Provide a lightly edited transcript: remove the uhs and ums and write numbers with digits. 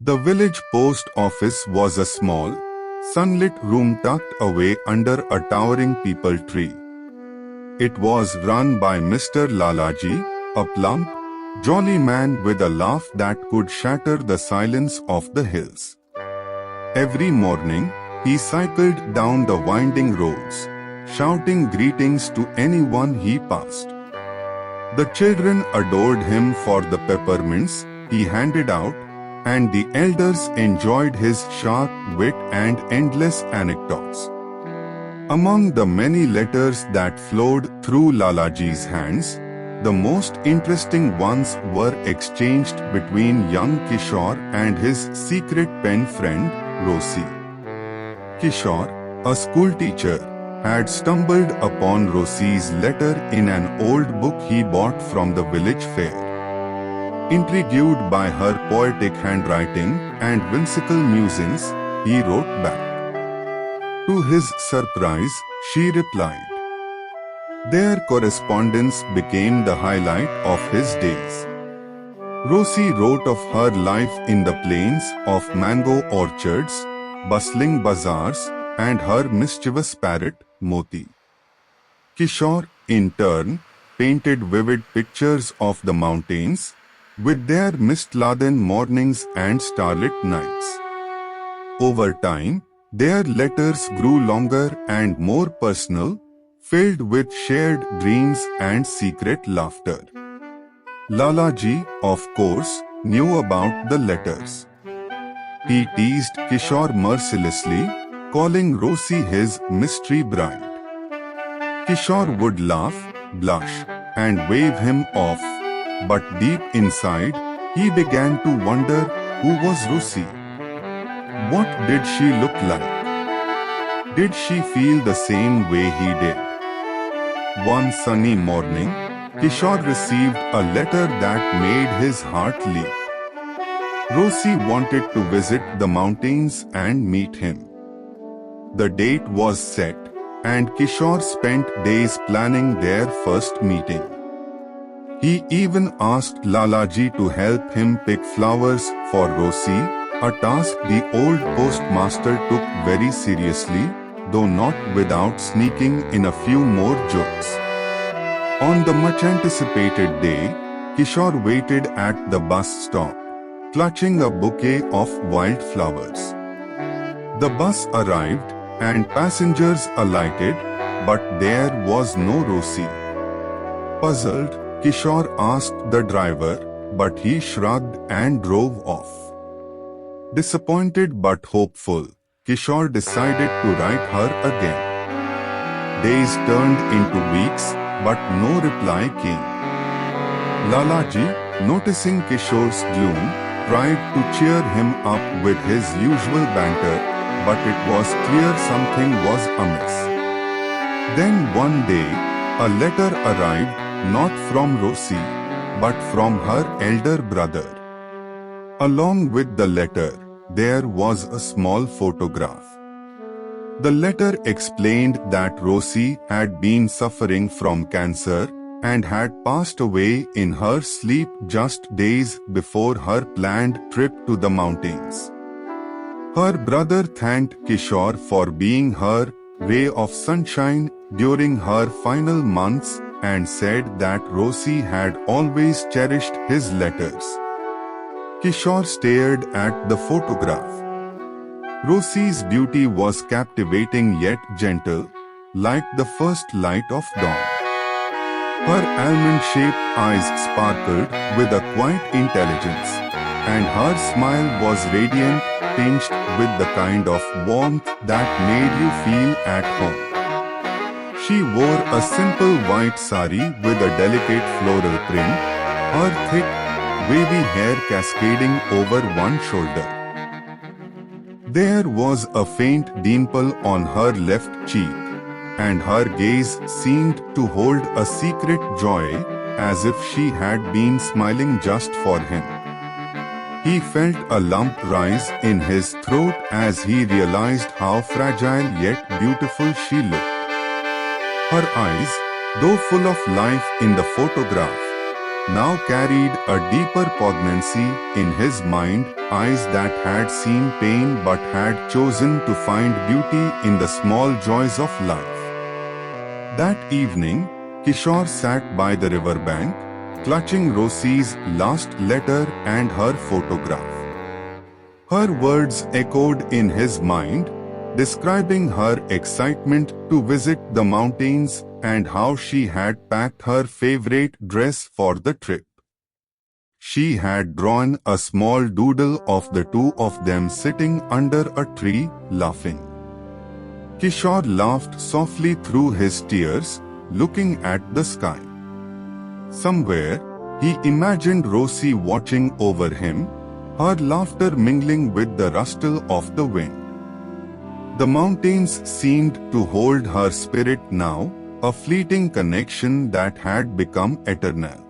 The village post office was a small, sunlit room tucked away under a towering peepal tree. It was run by Mr. Lalaji, a plump, jolly man with a laugh that could shatter the silence of the hills. Every morning, he cycled down the winding roads, shouting greetings to anyone he passed. The children adored him for the peppermints he handed out, and the elders enjoyed his sharp wit and endless anecdotes. Among the many letters that flowed through Lalaji's hands, the most interesting ones were exchanged between young Kishore and his secret pen friend, Rosy. Kishore, a schoolteacher, had stumbled upon Rosy's letter in an old book he bought from the village fair. Intrigued by her poetic handwriting and whimsical musings, he wrote back. To his surprise, she replied. Their correspondence became the highlight of his days. Rosy wrote of her life in the plains of mango orchards, bustling bazaars, and her mischievous parrot, Moti. Kishore, in turn, painted vivid pictures of the mountains, with their mist-laden mornings and starlit nights. Over time, their letters grew longer and more personal, filled with shared dreams and secret laughter. Lalaji, of course, knew about the letters. He teased Kishore mercilessly, calling Rosy his mystery bride. Kishore would laugh, blush, and wave him off, but deep inside, he began to wonder who was Rosy. What did she look like? Did she feel the same way he did? One sunny morning, Kishore received a letter that made his heart leap. Rosy wanted to visit the mountains and meet him. The date was set, and Kishore spent days planning their first meeting. He even asked Lalaji to help him pick flowers for Rosy, a task the old postmaster took very seriously, though not without sneaking in a few more jokes. On the much-anticipated day, Kishore waited at the bus stop, clutching a bouquet of wildflowers. The bus arrived, and passengers alighted, but there was no Rosy. Puzzled, Kishore asked the driver, but he shrugged and drove off. Disappointed but hopeful, Kishore decided to write her again. Days turned into weeks, but no reply came. Lalaji, noticing Kishore's gloom, tried to cheer him up with his usual banter, but it was clear something was amiss. Then one day, a letter arrived, not from Rosy, but from her elder brother. Along with the letter, there was a small photograph. The letter explained that Rosy had been suffering from cancer and had passed away in her sleep just days before her planned trip to the mountains. Her brother thanked Kishore for being her ray of sunshine during her final months and said that Rosy had always cherished his letters. Kishore stared at the photograph. Rosy's beauty was captivating yet gentle, like the first light of dawn. Her almond-shaped eyes sparkled with a quiet intelligence, and her smile was radiant, tinged with the kind of warmth that made you feel at home. She wore a simple white sari with a delicate floral print, her thick, wavy hair cascading over one shoulder. There was a faint dimple on her left cheek, and her gaze seemed to hold a secret joy, as if she had been smiling just for him. He felt a lump rise in his throat as he realized how fragile yet beautiful she looked. Her eyes, though full of life in the photograph, now carried a deeper poignancy in his mind, eyes that had seen pain but had chosen to find beauty in the small joys of life. That evening, Kishore sat by the riverbank, clutching Rosy's last letter and her photograph. Her words echoed in his mind, describing her excitement to visit the mountains and how she had packed her favorite dress for the trip. She had drawn a small doodle of the two of them sitting under a tree, laughing. Kishore laughed softly through his tears, looking at the sky. Somewhere, he imagined Rosy watching over him, her laughter mingling with the rustle of the wind. The mountains seemed to hold her spirit now, a fleeting connection that had become eternal.